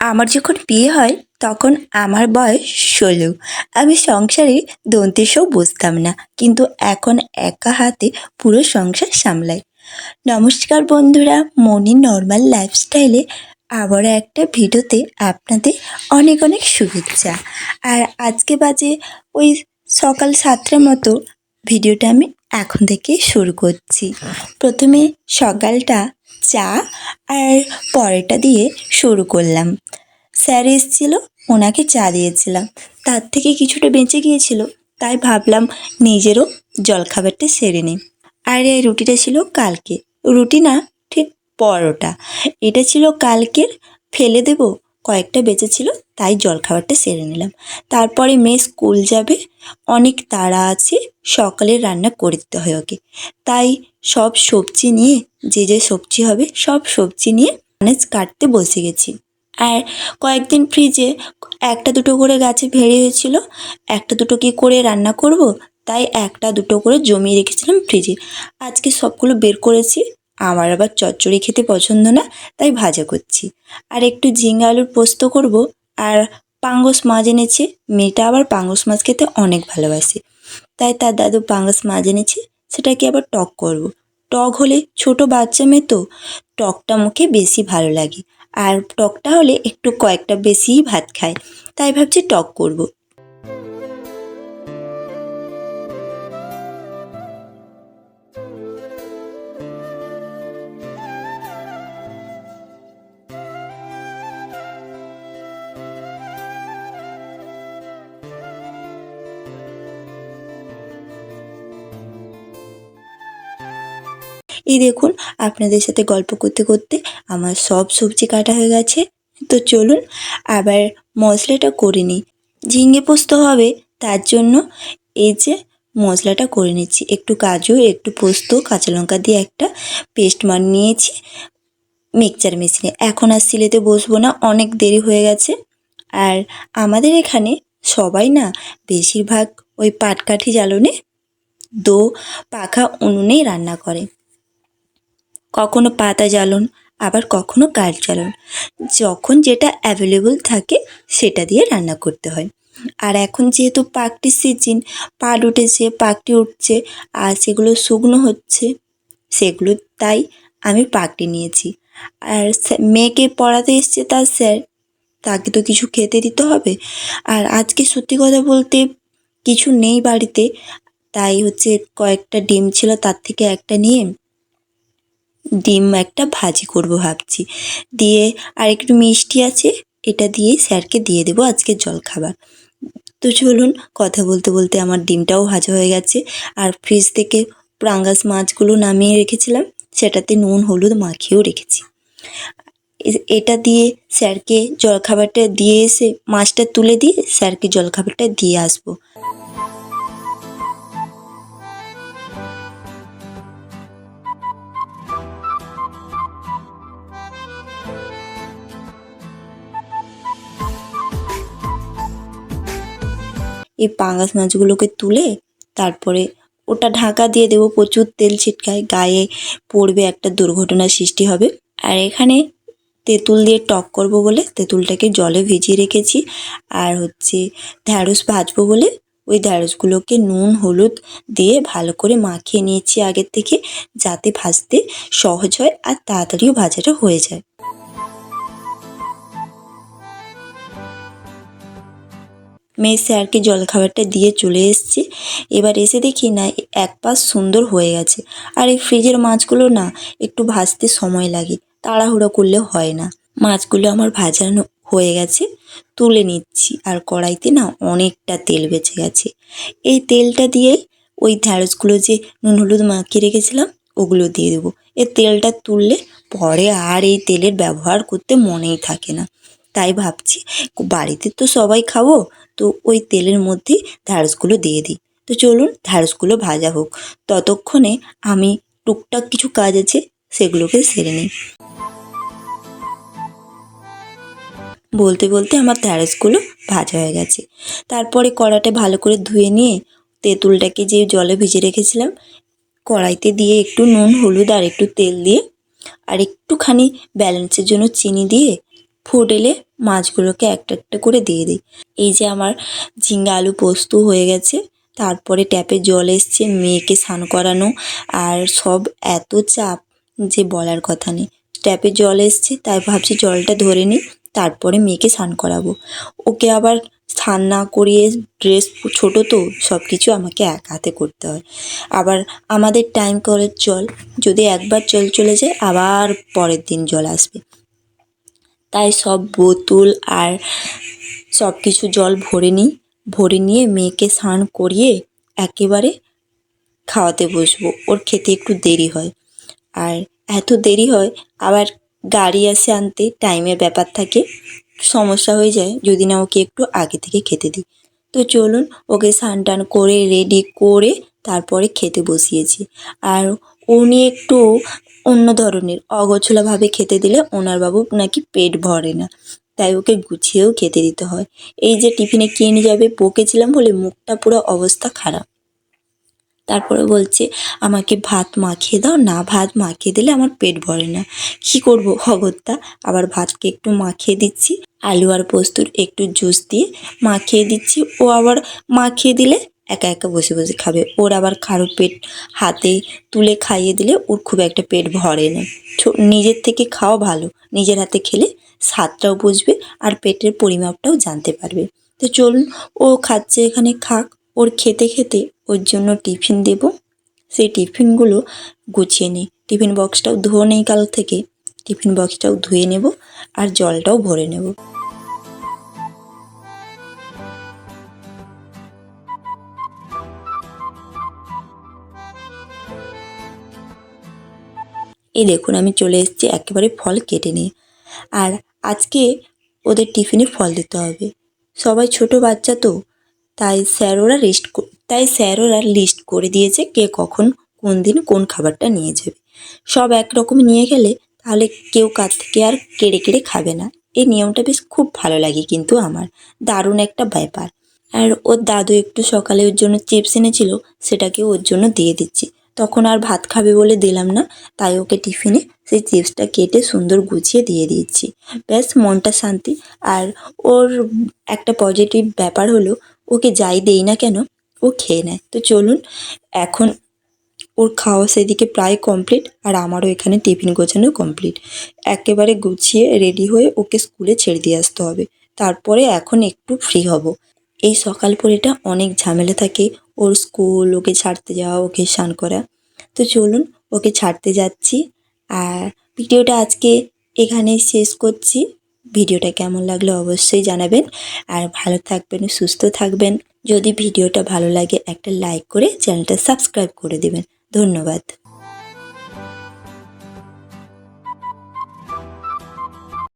আমার যখন বিয়ে হয় তখন আমার বয়স ১৬। আমি সংসারে দন্তেসও বুঝতাম না, কিন্তু এখন একা হাতে পুরো সংসার সামলাই। নমস্কার বন্ধুরা, মনির নর্মাল লাইফস্টাইলে আবারও একটা ভিডিওতে আপনাদের অনেক অনেক শুভেচ্ছা। আর আজকে বাজে ওই সকাল ৭টার মতো। ভিডিওটা আমি এখন থেকে শুরু করছি। প্রথমে সকালটা চা আর পরোটা দিয়ে শুরু করলাম। স্যার এসেছিল, ওনাকে চা দিয়েছিলাম, তার থেকে কিছুটা বেঁচে গিয়েছিল, তাই ভাবলাম নিজেরও জলখাবারটা সেরে নিই। আর এই রুটিটা ছিল কালকে, রুটি না ঠিক পরোটা, এটা ছিল কালকের, ফেলে দেব, কয়েকটা বেঁচে ছিল, তাই জলখাবারটা সেরে নিলাম। তারপরে মেয়ে স্কুল যাবে, অনেক তাড়া আছে, সকালে রান্না করে দিতে হয় ওকে, তাই সব সবজি নিয়ে, যে যে সবজি হবে সব সবজি নিয়ে কাটতে বসে গেছি। আর কয়েকদিন ফ্রিজে একটা দুটো করে গাছে ভেড়ি হয়েছিল, একটা দুটো কী করে রান্না করব, তাই একটা দুটো করে জমিয়ে রেখেছিলাম ফ্রিজে। আজকে সবগুলো বের করেছি। আমার আবার চচ্চড়ি খেতে পছন্দ না, তাই ভাজা করছি। আর একটু ঝিঙে আলুর পোস্ত করব। আর পাঙ্গাস মাছ এনেছে, মেয়েটা আবার পাঙ্গাস মাছ খেতে অনেক ভালোবাসে, তাই তার দাদু পাঙ্গাস মাছ এনেছে, সেটাকে আবার টক করব। টক হলে, ছোট বাচ্চা মেয়ে তো, টকটা মুখে বেশি ভালো লাগে। আর টকটা হলে একটু কয়েকটা বেশিই ভাত খায়, তাই ভাবছি টক করব। এই দেখুন, আপনাদের সাথে গল্প করতে করতে আমার সব সবজি কাটা হয়ে গেছে। তো চলুন আবার মশলাটা করে নিই। ঝিঙে পোস্ত হবে, তার জন্য এই যে মশলাটা করে নিচ্ছি। একটু কাজু, একটু পোস্ত, কাঁচা লঙ্কা দিয়ে একটা পেস্ট নিয়েছি মিক্সচার মেশিনে। এখন আর সিলেতে বসবো না, অনেক দেরি হয়ে গেছে। আর আমাদের এখানে সবাই না বেশিরভাগ ওই পাটকাঠি জ্বালনে, দো পাখা উনুনেই রান্না করে। কখনো পাতা জ্বালন, আবার কখনো কাঠ জ্বালন, যখন যেটা অ্যাভেলেবল থাকে সেটা দিয়ে রান্না করতে হয়। আর এখন যেহেতু পাকটির সিজন, পাট উঠেছে, পাকটি উঠছে, আর সেগুলো শুকনো হচ্ছে, সেগুলো, তাই আমি পাকটি নিয়েছি। আর মেয়েকে পড়াতে এসছে তার স্যার, তাকে তো কিছু খেতে দিতে হবে। আর আজকে সত্যি কথা বলতে কিছু নেই বাড়িতে, তাই হচ্ছে কয়েকটা ডিম ছিল, তার থেকে একটা নিয়ে ডিম একটা ভাজি করব ভাবছি। দিয়ে আর একটু মিষ্টি আছে, এটা দিয়েই স্যারকে দিয়ে দেবো আজকের জলখাবার। তো চলুন, কথা বলতে বলতে আমার ডিমটাও ভাজা হয়ে গেছে। আর ফ্রিজ থেকে পাঙ্গাস মাছগুলো নামিয়ে রেখেছিলাম, সেটাতে নুন হলুদ মাখিয়েও রেখেছি। এটা দিয়ে স্যারকে জলখাবারটা দিয়ে এসে, মাছটা তুলে দিয়ে স্যারকে জলখাবারটা দিয়ে আসবো। এই পাঙ্গাস মাছগুলোকে তুলে তারপরে ওটা ঢাকা দিয়ে দেবো, প্রচুর তেল ছিটকায়, গায়ে পড়বে, একটা দুর্ঘটনার সৃষ্টি হবে। আর এখানে তেঁতুল দিয়ে টক করব বলে তেঁতুলটাকে জলে ভিজিয়ে রেখেছি। আর হচ্ছে ঢ্যাঁড়স ভাজবো বলে ওই ঢ্যাঁড়সগুলোকে নুন হলুদ দিয়ে ভালো করে মাখিয়ে নিয়েছি আগের থেকে, যাতে ভাজতে সহজ হয় আর তাড়াতাড়িও ভাজাটা হয়ে যায়। মেয়ে স্যারকে জলখাবারটা দিয়ে চলে এসেছি। এবার এসে দেখি না এক পাশ সুন্দর হয়ে গেছে। আর এই ফ্রিজের মাছগুলো না একটু ভাজতে সময় লাগে, তাড়াহুড়ো করলে হয় না। মাছগুলো আমার ভাজানো হয়ে গেছে, তুলে নিচ্ছি। আর কড়াইতে না অনেকটা তেল বেঁচে গেছে, এই তেলটা দিয়েই ওই ঢ্যাঁড়সগুলো যে নুন হলুদ মাখিয়ে রেখেছিলাম ওগুলো দিয়ে দেবো। এই তেলটা তুললে পরে আর এই তেলের ব্যবহার করতে মনেই থাকে না, তাই ভাবছি বাড়িতে তো সবাই খাবো, তো ওই তেলের মধ্যেই ঢ্যাঁড়সগুলো দিয়ে দিই। তো চলুন ঢ্যাঁড়সগুলো ভাজা হোক, ততক্ষণে আমি টুকটাক কিছু কাজ আছে সেগুলোকে সেরে নিই। বলতে বলতে আমার ঢ্যাঁড়সগুলো ভাজা হয়ে গেছে। তারপরে কড়াটা ভালো করে ধুয়ে নিয়ে তেঁতুলটাকে যে জলে ভিজে রেখেছিলাম কড়াইতে দিয়ে একটু নুন হলুদ আর একটু তেল দিয়ে আর একটুখানি ব্যালেন্সের জন্য চিনি দিয়ে ফুট এলে মাছগুলোকে একটা একটা করে দিয়ে দিই। এই যে আমার ঝিঙ্গা আলু পোস্ত হয়ে গেছে। তারপরে ট্যাপে জল এসছে, মেয়েকে স্নান করানো, আর সব এত চাপ যে বলার কথা নেই। ট্যাপে জল এসছে, তাই ভাবছি জলটা ধরে নিই, তারপরে মেয়েকে স্নান করাবো। ওকে আবার স্নান না করিয়ে, ড্রেস ছোটো তো, সব কিছু আমাকে এক হাতে করতে হয়। আবার আমাদের টাইম কলের জল, যদি একবার জল চলে যায় আবার পরের দিন জল আসবে। তাই সব বোতল আর সব কিছু জল ভরে নিই। ভরে নিয়ে মেয়েকে স্নান করিয়ে একেবারে খাওয়াতে বসবো। ওর খেতে একটু দেরি হয়, আর এত দেরি হয় আবার গাড়ি আসে আনতে, টাইমের ব্যাপার থাকে, সমস্যা হয়ে যায় যদি না ওকে একটু আগে থেকে খেতে দিই। তো চলুন, ওকে স্নান টান করে রেডি করে তারপরে খেতে বসিয়েছি। আর উনি একটু অন্য ধরনের, অগোছলাভাবে খেতে দিলে ওনার বাবু নাকি পেট ভরে না, তাই ওকে গুছিয়েও খেতে দিতে হয়। এই যে টিফিনে কী নিয়ে যাবে বকেছিলাম বলে মুখটা পুরো অবস্থা খারাপ। তারপরে বলছে আমাকে ভাত মাখিয়ে দাও, না ভাত মাখিয়ে দিলে আমার পেট ভরে না। কী করবো অগত্যা, আবার ভাতকে একটু মাখিয়ে দিচ্ছি, আলু আর পোস্তর একটু জুস দিয়ে মাখিয়ে দিচ্ছি। ও আবার মাখিয়ে দিলে একা একা বসে বসে খাবে। ওর আবার কারো পেট হাতে তুলে খাইয়ে দিলে ওর খুব একটা পেট ভরে না। নিজের থেকে খাওয়া ভালো, নিজের হাতে খেলে স্বাদটাও বুঝবে আর পেটের পরিমাপটাও জানতে পারবে। তো চলুন, ও খাচ্ছে এখানে খাক। ওর খেতে খেতে ওর জন্য টিফিন দেব, সেই টিফিনগুলো গুছিয়ে নিই। টিফিন বক্সটাও ধোয়া নেই কাল থেকে, টিফিন বক্সটাও ধুয়ে নেব আর জলটাও ভরে নেব। এই দেখুন আমি চলে এসেছি একেবারে ফল কেটে নিয়ে। আর আজকে ওদের টিফিনে ফল দিতে হবে। সবাই ছোট বাচ্চা তো, তাই স্যারোরা লিস্ট করে দিয়েছে কে কখন কোন দিন কোন খাবারটা নিয়ে যাবে। সব একরকম নিয়ে গেলে তাহলে কেউ কার থেকে আর কেড়ে কেড়ে খাবে না। এই নিয়মটা বেশ খুব ভালো লাগে, কিন্তু আমার দারুণ একটা ব্যাপার। আর ওর দাদু একটু সকালে ওর জন্য চিপস এনেছিল, সেটাকে ওর জন্য দিয়ে দিচ্ছি। তখন আর ভাত খাবে বলে দিলাম না, তাই ওকে টিফিনে সেই চিপসটা কেটে সুন্দর গুছিয়ে দিয়ে দিচ্ছি। ব্যাস মনটা শান্তি। আর ওর একটা পজিটিভ ব্যাপার হলো, ওকে যাই দেই না কেন ও খেয়ে নেয়। তো চলুন, এখন ওর খাওয়া সেদিকে প্রায় কমপ্লিট, আর আমারও এখানে টিফিন গোছানো কমপ্লিট। একেবারে গুছিয়ে রেডি হয়ে ওকে স্কুলে ছেড়ে দিয়ে আসতে হবে। তারপরে এখন একটু ফ্রি হব। এই সকাল পরেটা অনেক ঝামেলা থাকে, ওর স্কুল, ওকে ছাড়তে যাওয়া, ওকে স্নান করা। তো চলুন, ওকে ছাড়তে যাচ্ছি। আর ভিডিওটা আজকে এখানেই শেষ করছি। ভিডিওটা কেমন লাগলো অবশ্যই জানাবেন, আর ভালো থাকবেন, সুস্থ থাকবেন। যদি ভিডিওটা ভালো লাগে একটা লাইক করে চ্যানেলটা সাবস্ক্রাইব করে দেবেন। ধন্যবাদ।